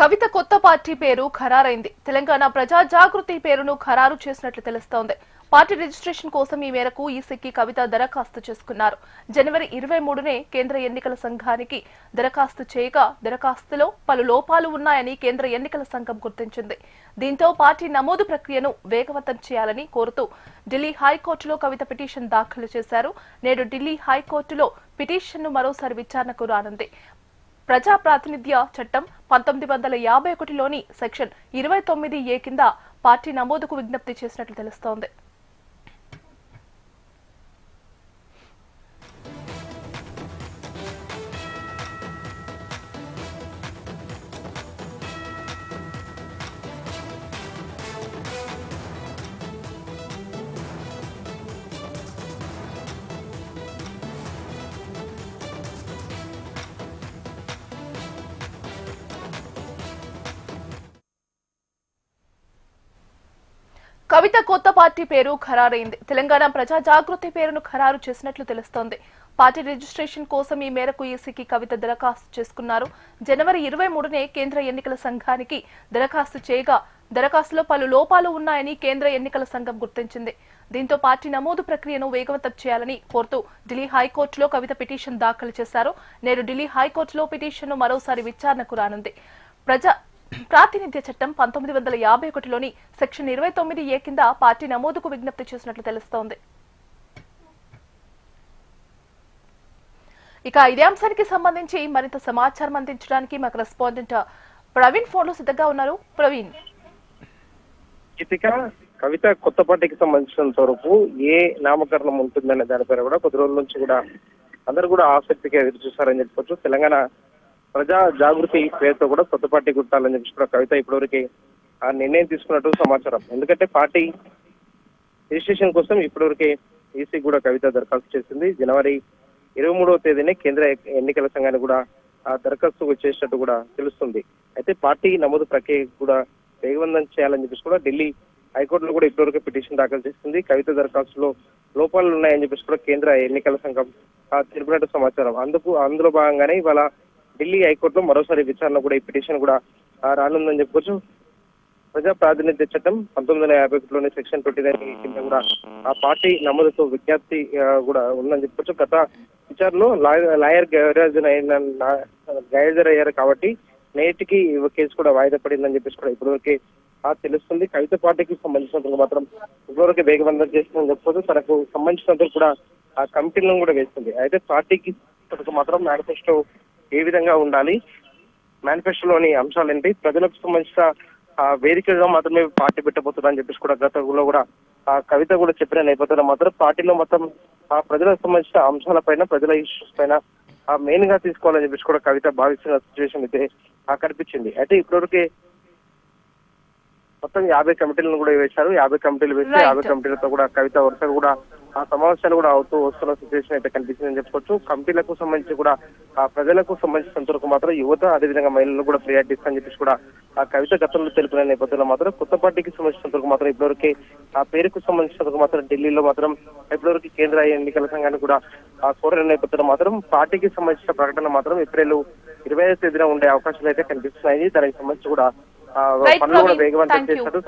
కవిత కొత్త పార్టీ పేరు ఖరారైంది. తెలంగాణ ప్రజా జాగృతి పేరును ఖరారు చేసినట్లు తెలుస్తోంది. పార్టీ రిజిస్ట్రేషన్ కోసం ఈ మేరకు ఈసీకి కవిత దరఖాస్తు చేసుకున్నారు. జనవరి 23నే కేంద్ర ఎన్నికల సంఘానికి దరఖాస్తు చేయగా దరఖాస్తులో పలు లోపాలు ఉన్నాయని కేంద్ర ఎన్నికల సంఘం గుర్తించింది. దీంతో పార్టీ నమోదు ప్రక్రియను వేగవంతం చేయాలని కోరుతూ ఢిల్లీ హైకోర్టులో కవిత పిటిషన్ దాఖలు చేశారు. నేడు ఢిల్లీ హైకోర్టులో పిటిషన్ను మరోసారి విచారణకు రానుంది. ప్రజా ప్రాతినిధ్య చట్టం 1951లోని సెక్షన్ 29A కింద పార్టీ నమోదుకు విజ్ఞప్తి చేసినట్లు తెలుస్తోంది. కవిత కొత్త పార్టీ పేరు ఖరారైంది. తెలంగాణ ప్రజా జాగృతి పేరును ఖరారు చేసినట్లు తెలుస్తోంది. పార్టీ రిజిస్ట్రేషన్ కోసం ఈ మేరకు ఈసీకి కవిత దరఖాస్తు చేసుకున్నారు. జనవరి 23నే కేంద్ర ఎన్నికల సంఘానికి దరఖాస్తు చేయగా దరఖాస్తులో పలు లోపాలు ఉన్నాయని కేంద్ర ఎన్నికల సంఘం గుర్తించింది. దీంతో పార్టీ నమోదు ప్రక్రియను వేగవంతం చేయాలని కోరుతూ ఢిల్లీ హైకోర్టులో కవిత పిటిషన్ దాఖలు చేశారు. నేడు ఢిల్లీ హైకోర్టులో పిటిషన్ను మరోసారి విచారణకు రానుంది. ప్రాతినిధ్య చట్టం 1951లోని సెక్షన్ 29A కింద పార్టీ నమోదుకు విజ్ఞప్తి చేసినట్లు తెలుస్తోంది. ఇక ఇదే అంశానికి సంబంధించి మరింత సమాచారం అందించడానికి మా కరెస్పాండెంట్ ప్రవీణ్ ఫోన్లో సిద్ధంగా ఉన్నారు. ప్రవీణ్, కవిత కొత్త పార్టీకి సంబంధించినంత వరకు ఏ నామకరణం ఉంటుందనే దానిపైన కూడా కొద్ది రోజుల నుంచి కూడా అందరూ కూడా ఆసక్తిగా ఎదురు చూస్తారని చెప్పుకోవచ్చు. తెలంగాణ ప్రజా జాగృతి పేరుతో కూడా కొత్త పార్టీ గుర్తాలని చెప్పి కూడా కవిత ఇప్పటివరకు ఆ నిర్ణయం తీసుకున్నట్టు సమాచారం. ఎందుకంటే పార్టీ రిజిస్ట్రేషన్ కోసం ఇప్పటివరకే ఈసీ కూడా కవిత దరఖాస్తు చేసింది. జనవరి 23వ తేదీనే కేంద్ర ఎన్నికల సంఘాన్ని కూడా ఆ దరఖాస్తు చేసినట్టు కూడా తెలుస్తుంది. అయితే పార్టీ నమోదు ప్రక్రియ కూడా వేగవంతం చేయాలని చెప్పేసి కూడా ఢిల్లీ హైకోర్టులో కూడా ఇప్పటివరకు పిటిషన్ దాఖలు చేస్తుంది. కవిత దరఖాస్తులో లోపాలు ఉన్నాయని చెప్పేసి కూడా కేంద్ర ఎన్నికల సంఘం తెలిపినట్టు సమాచారం. అందులో భాగంగానే ఇవాళ ఢిల్లీ హైకోర్టులో మరోసారి విచారణ కూడా ఈ పిటిషన్ కూడా రానుందని చెప్పుకోవచ్చు. ప్రజా ప్రాతినిధ్య చట్టం 1951లోని సెక్షన్ 29 కింద కూడా ఆ పార్టీ నమోదుతో విజ్ఞప్తి కూడా ఉందని చెప్పుకోవచ్చు. గత విచారణలో లాయర్ గైర్హాజరయ్యారు కాబట్టి నేటికి కేసు కూడా వాయిదా పడిందని చెప్పేసి కూడా ఇప్పటివరకే తెలుస్తుంది. కవిత పార్టీకి సంబంధించినందుకు మాత్రం ఇప్పటివరకు వేగవంతం చేస్తుందని చెప్పుకోవచ్చు. తనకు సంబంధించినందుకు కూడా ఆ కమిటీలను కూడా వేస్తుంది. అయితే పార్టీకి మాత్రం మేనిఫెస్టో ఏ విధంగా ఉండాలి, మేనిఫెస్టోలోని అంశాలు ఏంటి, ప్రజలకు సంబంధించిన వేదికగా మాత్రమే పార్టీ పెట్టబోతుందని చెప్పేసి కూడా గతంలో కూడా కవిత కూడా చెప్పిన నేపథ్యంలో మాత్రం పార్టీలో మొత్తం ప్రజలకు సంబంధించిన అంశాలపైన, ప్రజల ఇష్యూస్ పైన మెయిన్ గా తీసుకోవాలని చెప్పేసి కూడా కవిత భావిస్తున్న సిచ్యువేషన్ అయితే కనిపించింది. అయితే ఇప్పటివరకే మొత్తం 50 కమిటీలను కూడా వేశారు. 50 కమిటీలు వేసి 50 కమిటీలతో కూడా కవిత వరుసగా కూడా ఆ సమావేశాలు కూడా అవుతూ వస్తున్న సిచ్యువేషన్ అయితే కనిపిస్తుందని చెప్పుకోవచ్చు. కమిటీలకు సంబంధించి కూడా ప్రజలకు సంబంధించినంత వరకు మాత్రం యువత అదేవిధంగా మహిళలను కూడా ప్రియారిటీ ఇస్తారని చెప్పేసి కూడా ఆ కవిత గతంలో తెలిపిన నేపథ్యంలో మాత్రం కొత్త పార్టీకి సంబంధించినంత వరకు మాత్రం ఇప్పటివరకే ఆ పేరుకు సంబంధించినంత వరకు మాత్రం ఢిల్లీలో మాత్రం ఇప్పటివరకు కేంద్ర ఎన్నికల సంఘాన్ని కూడా కోరిన నేపథ్యంలో మాత్రం పార్టీకి సంబంధించిన ప్రకటన మాత్రం ఏప్రిల్ 25వ తేదీన ఉండే అవకాశాలు అయితే కనిపిస్తున్నాయి. దానికి సంబంధించి కూడా పనులు కూడా వేగవంతం చేశారు.